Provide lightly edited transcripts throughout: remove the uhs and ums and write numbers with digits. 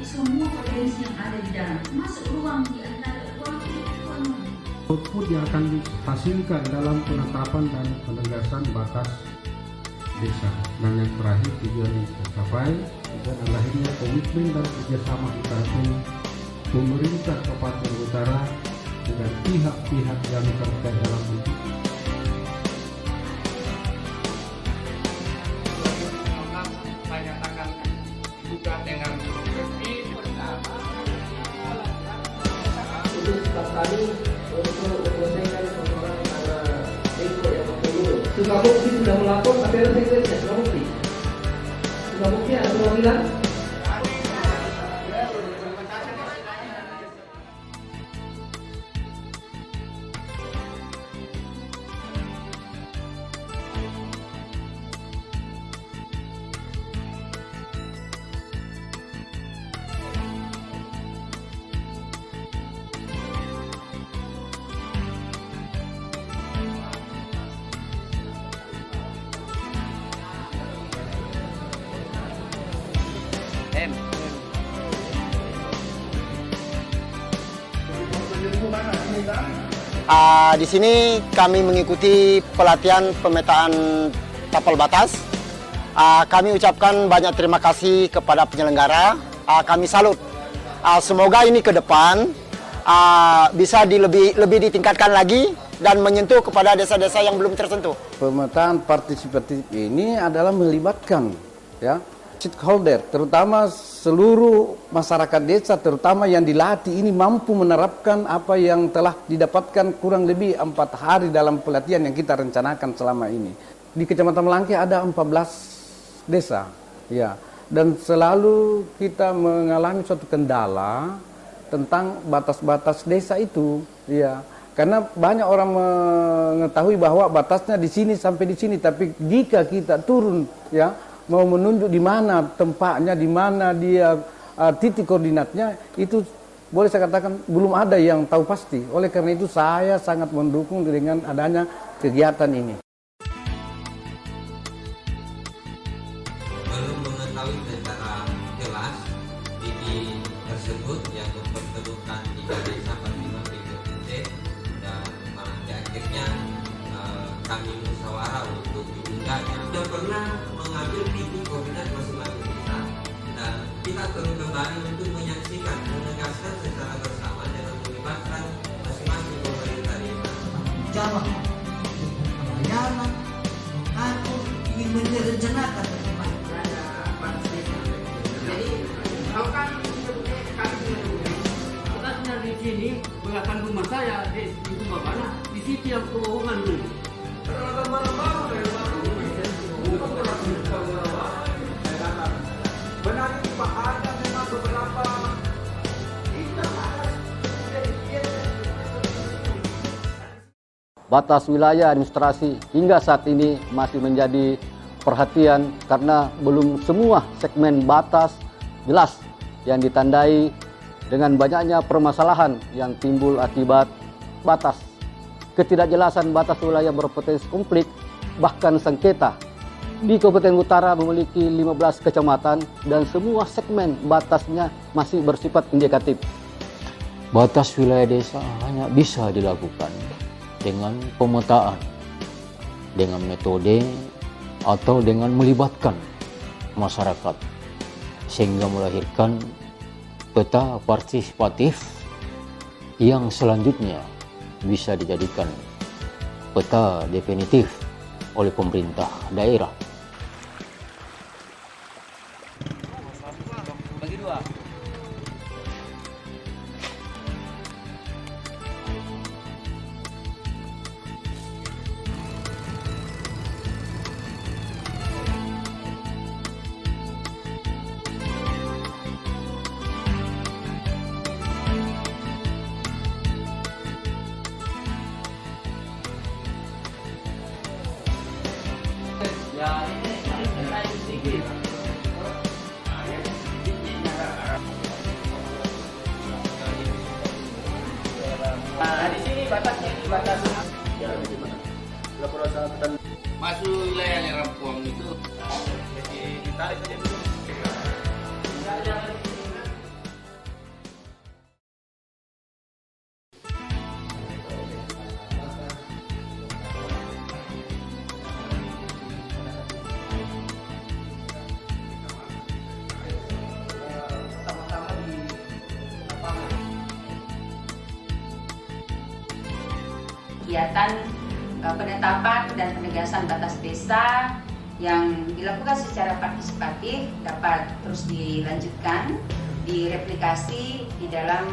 semua potensi yang ada di dalam, masuk ruang di antara ruang ini dan ruang ini. Output yang akan dihasilkan dalam penetapan dan penegasan batas desa, dan yang terakhir tujuan yang tercapai dan lahirnya komitmen dan kerjasama antara pemerintah Kabupaten Utara dengan pihak-pihak yang terkait dalam itu. Saya akan juga dengan lebih bersama untuk staf kami untuk menyelesaikan persoalan antara Eko yang perlu. Sudah bukti sudah melapor, tapi ada sekretnya sudah bukti. Sudah bukti ada perwakilan. Di sini kami mengikuti pelatihan pemetaan tapal batas. Kami ucapkan banyak terima kasih kepada penyelenggara. Kami salut. Semoga ini ke depan bisa lebih ditingkatkan lagi dan menyentuh kepada desa-desa yang belum tersentuh. Pemetaan partisipatif ini adalah melibatkan stakeholder, terutama seluruh masyarakat desa, terutama yang dilatih ini mampu menerapkan apa yang telah didapatkan kurang lebih 4 hari dalam pelatihan yang kita rencanakan selama ini. Di Kecamatan Melangke ada 14 desa, dan selalu kita mengalami suatu kendala tentang batas-batas desa itu, karena banyak orang mengetahui bahwa batasnya di sini sampai di sini, tapi jika kita turun, mau menunjuk di mana tempatnya, di mana dia titik koordinatnya, itu boleh saya katakan belum ada yang tahu pasti. Oleh karena itu saya sangat mendukung dengan adanya kegiatan ini. Belum mengetahui secara jelas ini tersebut yang mempertemukan 3 desa Panglima PPT, dan akhirnya kami musyawarah untuk ditundanya. Sudah pernah mengambil titik koordinat masing-masing desa, dan kita perlu kembali untuk menyaksikan, menegaskan secara bersama dengan melibatkan masing-masing pemerintah desa. Jawab pelayanan, mengatur, ingin merencanakan bagaimana. Jadi kalau kan batasnya di sini belakang rumah saya di rumah mana di situ yang kebohongan dulu. Benar itu Pak, ada memang beberapa batas wilayah administrasi hingga saat ini masih menjadi perhatian karena belum semua segmen batas jelas yang ditandai dengan banyaknya permasalahan yang timbul akibat batas. Ketidakjelasan batas wilayah berpotensi konflik bahkan sengketa. Di Kabupaten Utara memiliki 15 kecamatan dan semua segmen batasnya masih bersifat indikatif. Batas wilayah desa hanya bisa dilakukan dengan pemetaan, dengan metode atau dengan melibatkan masyarakat, sehingga melahirkan peta partisipatif yang selanjutnya bisa dijadikan peta definitif oleh pemerintah daerah. Bagi 2. Ya ini sedikit. Nah, di sini batasnya ini batas. Ya, di mana? Masuk wilayahnya Rampuang itu. Jadi ditarik saja dulu. kegiatan penetapan dan penegasan batas desa yang dilakukan secara partisipatif dapat terus dilanjutkan, direplikasi di dalam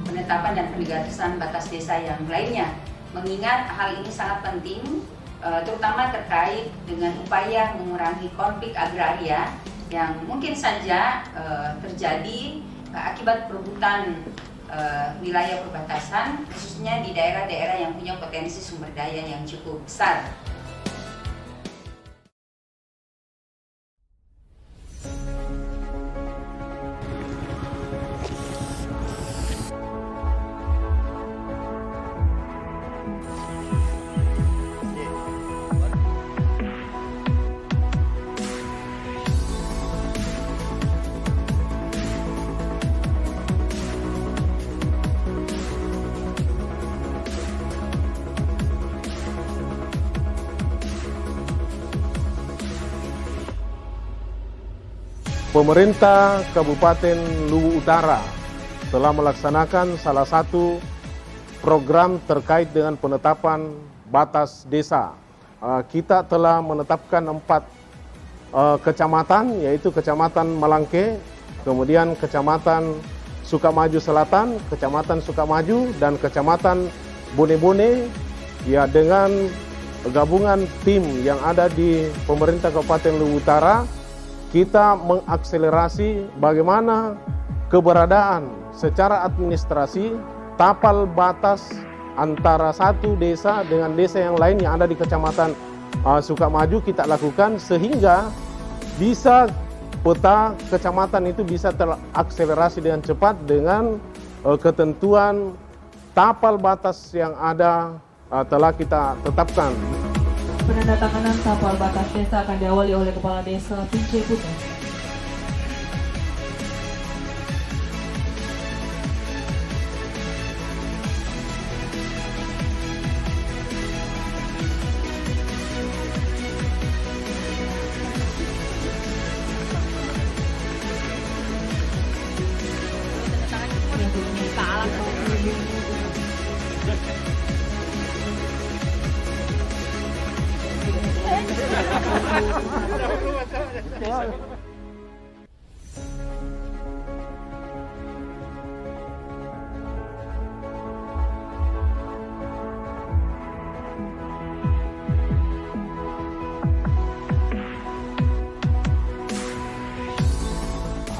penetapan dan penegasan batas desa yang lainnya. Mengingat hal ini sangat penting, terutama terkait dengan upaya mengurangi konflik agraria yang mungkin saja terjadi akibat perebutan wilayah perbatasan, khususnya di daerah-daerah yang punya potensi sumber daya yang cukup besar. Pemerintah Kabupaten Luwu Utara telah melaksanakan salah satu program terkait dengan penetapan batas desa. Kita telah menetapkan 4 kecamatan, yaitu Kecamatan Malangke, kemudian Kecamatan Sukamaju Selatan, Kecamatan Sukamaju, dan Kecamatan Bone-Bone, ya, dengan gabungan tim yang ada di pemerintah Kabupaten Luwu Utara. Kita mengakselerasi bagaimana keberadaan secara administrasi tapal batas antara satu desa dengan desa yang lain yang ada di Kecamatan Sukamaju kita lakukan, sehingga bisa peta kecamatan itu bisa terakselerasi dengan cepat dengan ketentuan tapal batas yang ada telah kita tetapkan. Penandatanganan tapal batas desa akan diawali oleh Kepala Desa Pince Putih.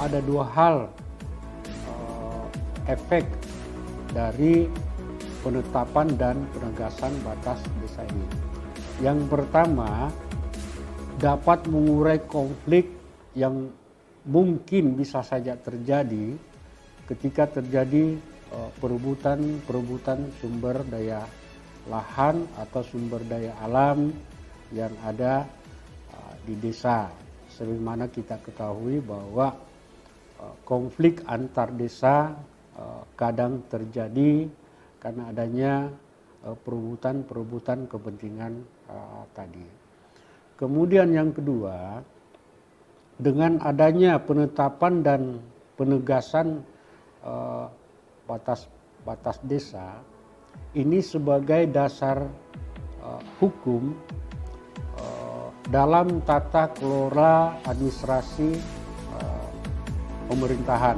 Ada 2 hal efek dari penetapan dan penegasan batas desa ini. Yang pertama, dapat mengurai konflik yang mungkin bisa saja terjadi ketika terjadi perebutan sumber daya lahan atau sumber daya alam yang ada di desa. Sebagaimana kita ketahui bahwa konflik antar desa kadang terjadi karena adanya perebutan kepentingan tadi. Kemudian yang kedua, dengan adanya penetapan dan penegasan batas desa ini sebagai dasar hukum dalam tata kelola administrasi pemerintahan.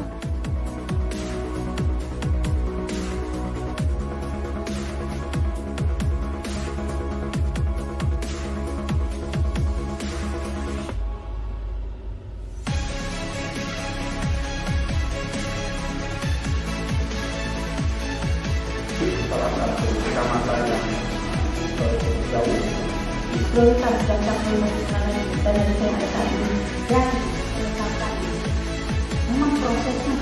Salah satu kecamatan yang jauh prioritas dan penanganan dan kesehatan dan kesehatan memang prosesnya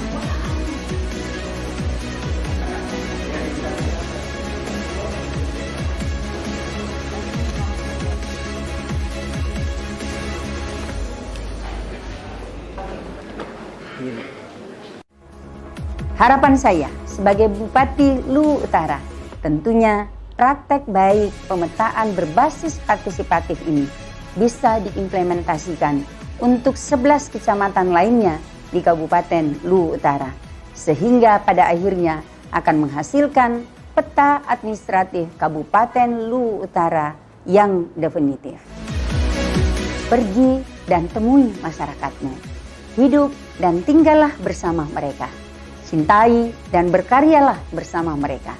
Harapan saya sebagai Bupati Luwu Utara, tentunya praktek baik pemetaan berbasis partisipatif ini bisa diimplementasikan untuk 11 kecamatan lainnya di Kabupaten Luwu Utara, sehingga pada akhirnya akan menghasilkan peta administratif Kabupaten Luwu Utara yang definitif. Pergi dan temui masyarakatmu. Hidup dan tinggallah bersama mereka. Cintai dan berkaryalah bersama mereka.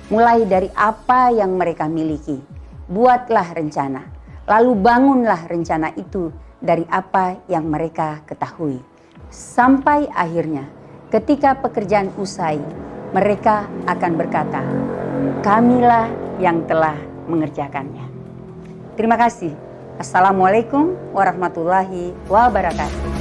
Mulai dari apa yang mereka miliki. Buatlah rencana. Lalu bangunlah rencana itu dari apa yang mereka ketahui. Sampai akhirnya ketika pekerjaan usai, mereka akan berkata, kamilah yang telah mengerjakannya. Terima kasih. Assalamualaikum warahmatullahi wabarakatuh.